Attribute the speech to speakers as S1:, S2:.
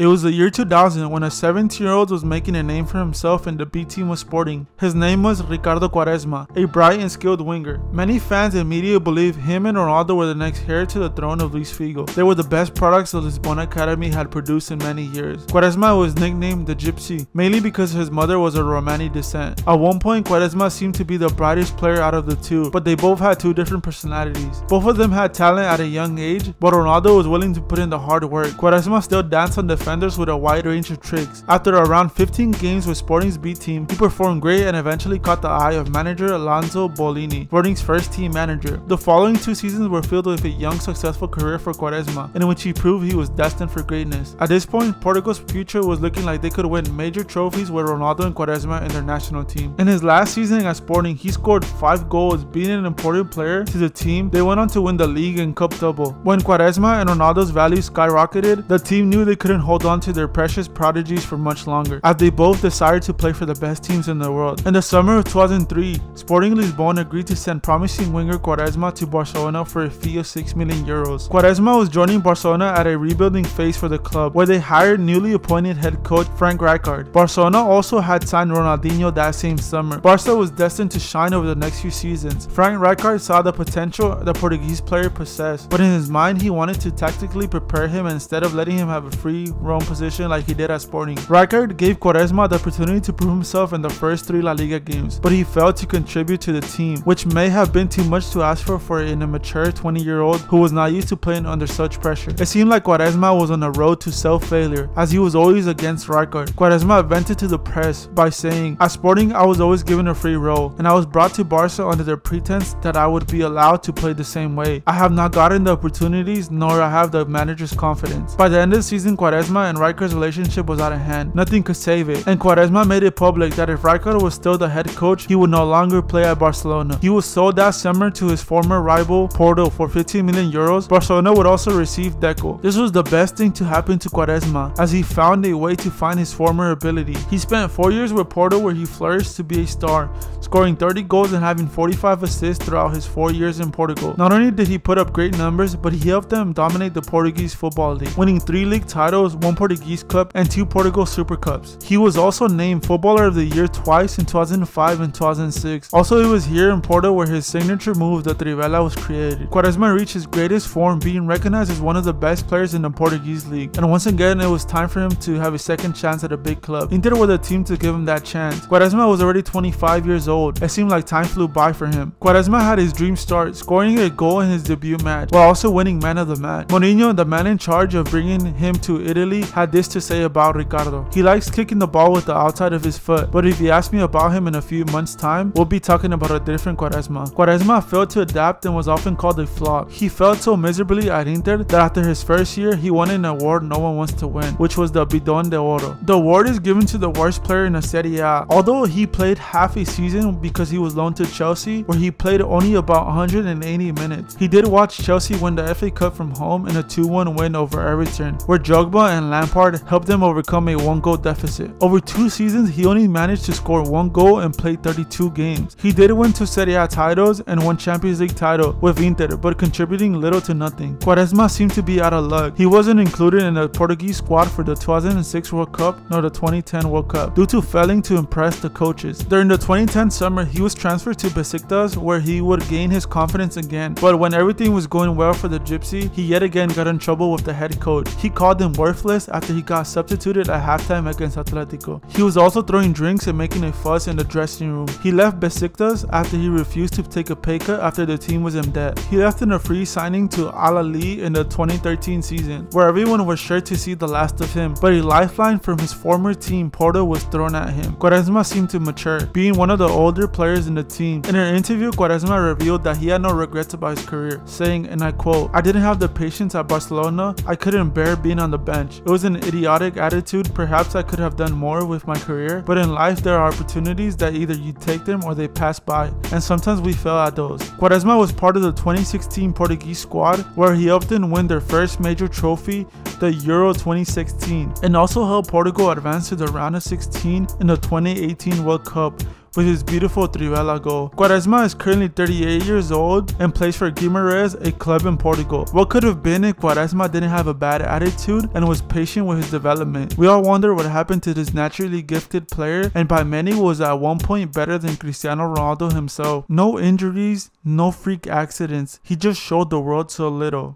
S1: It was the year 2000 when a 17-year-old was making a name for himself and the B team was sporting. His name was Ricardo Quaresma, a bright and skilled winger. Many fans and media believe him and Ronaldo were the next heir to the throne of Luis Figo. They were the best products the Lisbon Academy had produced in many years. Quaresma was nicknamed the Gypsy, mainly because his mother was of Romani descent. At one point, Quaresma seemed to be the brightest player out of the two, but they both had two different personalities. Both of them had talent at a young age, but Ronaldo was willing to put in the hard work. Quaresma still danced on defenders with a wide range of tricks. After around 15 games with Sporting's B team, he performed great and eventually caught the eye of manager Alonso Bolini, Sporting's first team manager. The following 2 seasons were filled with a young, successful career for Quaresma, in which he proved he was destined for greatness. At this point, Portugal's future was looking like they could win major trophies with Ronaldo and Quaresma in their national team. In his last season at Sporting, he scored 5 goals, being an important player to the team. They went on to win the league and cup double. When Quaresma and Ronaldo's value skyrocketed, the team knew they couldn't hold on to their precious prodigies for much longer, as they both decided to play for the best teams in the world. In the summer of 2003, Sporting Lisbon agreed to send promising winger Quaresma to Barcelona for a fee of 6 million euros. Quaresma was joining Barcelona at a rebuilding phase for the club, where they hired newly appointed head coach Frank Rijkaard. Barcelona also had signed Ronaldinho that same summer. Barca was destined to shine over the next few seasons. Frank Rijkaard saw the potential the Portuguese player possessed, but in his mind he wanted to tactically prepare him instead of letting him have a free roam position like he did at Sporting. Rijkaard gave Quaresma the opportunity to prove himself in the first 3 La Liga games, but he failed to contribute to the team, which may have been too much to ask for an immature 20-year-old who was not used to playing under such pressure. It seemed like Quaresma was on the road to self-failure, as he was always against Rijkaard. Quaresma vented to the press by saying, "At Sporting, I was always given a free role, and I was brought to Barca under the pretense that I would be allowed to play the same way. I have not gotten the opportunities, nor I have the manager's confidence." By the end of the season, Quaresma and Rijkaard's relationship was out of hand. Nothing could save it, and Quaresma made it public that if Rijkaard was still the head coach, he would no longer play at Barcelona. He was sold that summer to his former rival Porto for 15 million euros. Barcelona would also receive Deco. This was the best thing to happen to Quaresma, as he found a way to find his former ability. He spent 4 years with Porto, where he flourished to be a star, scoring 30 goals and having 45 assists throughout his 4 years in Portugal. Not only did he put up great numbers, but he helped them dominate the Portuguese football league, winning 3 league titles, 1 Portuguese Cup, and 2 Portugal Super Cups. He was also named Footballer of the Year twice in 2005 and 2006. Also, it was here in Porto where his signature move, the Trivela, was created. Quaresma reached his greatest form, being recognized as one of the best players in the Portuguese league, and once again it was time for him to have a second chance at a big club. Inter were the team to give him that chance. Quaresma was already 25 years old. It seemed like time flew by for him. Quaresma had his dream start, scoring a goal in his debut match, while also winning man of the match. Mourinho, the man in charge of bringing him to Italy, had this to say about Ricardo: "He likes kicking the ball with the outside of his foot, but if you ask me about him in a few months' time, we'll be talking about a different Quaresma." Quaresma failed to adapt and was often called a flop. He failed so miserably at Inter that after his first year, he won an award no one wants to win, which was the Bidon de Oro. The award is given to the worst player in the Serie A, although he played half a season because he was loaned to Chelsea, where he played only about 180 minutes. He did watch Chelsea win the FA Cup from home in a 2-1 win over Everton, where Drogba and Lampard helped them overcome a 1-goal deficit. Over 2 seasons, he only managed to score 1 goal and played 32 games. He did win 2 Serie A titles and 1 Champions League title with Inter, but contributing little to nothing. Quaresma seemed to be out of luck. He wasn't included in the Portuguese squad for the 2006 World Cup nor the 2010 World Cup due to failing to impress the coaches. During the 2010 summer, he was transferred to Besiktas, where he would gain his confidence again, but when everything was going well for the Gypsy, he yet again got in trouble with the head coach. He called him worthless after he got substituted at halftime against Atletico. He was also throwing drinks and making a fuss in the dressing room. He left Besiktas after he refused to take a pay cut after the team was in debt. He left in a free signing to Al Ahly in the 2013 season, where everyone was sure to see the last of him, but a lifeline from his former team Porto was thrown at him. Quaresma seemed to mature, being one of the older players in the team. In an interview, Quaresma revealed that he had no regrets about his career, saying, and I quote, "I didn't have the patience at Barcelona. I couldn't bear being on the bench. It was an idiotic attitude. Perhaps I could have done more with my career, but in life there are opportunities that either you take them or they pass by, and sometimes we fail at those." Quaresma was part of the 2016 Portuguese squad, where he helped them win their first major trophy, the Euro 2016, and also helped Portugal advance to the round of 16 in the 2018 World Cup, with his beautiful Trivela goal. Quaresma is currently 38 years old and plays for Guimarães, a club in Portugal. What could have been if Quaresma didn't have a bad attitude and was patient with his development? We all wonder what happened to this naturally gifted player, and by many was at one point better than Cristiano Ronaldo himself. No injuries, no freak accidents. He just showed the world so little.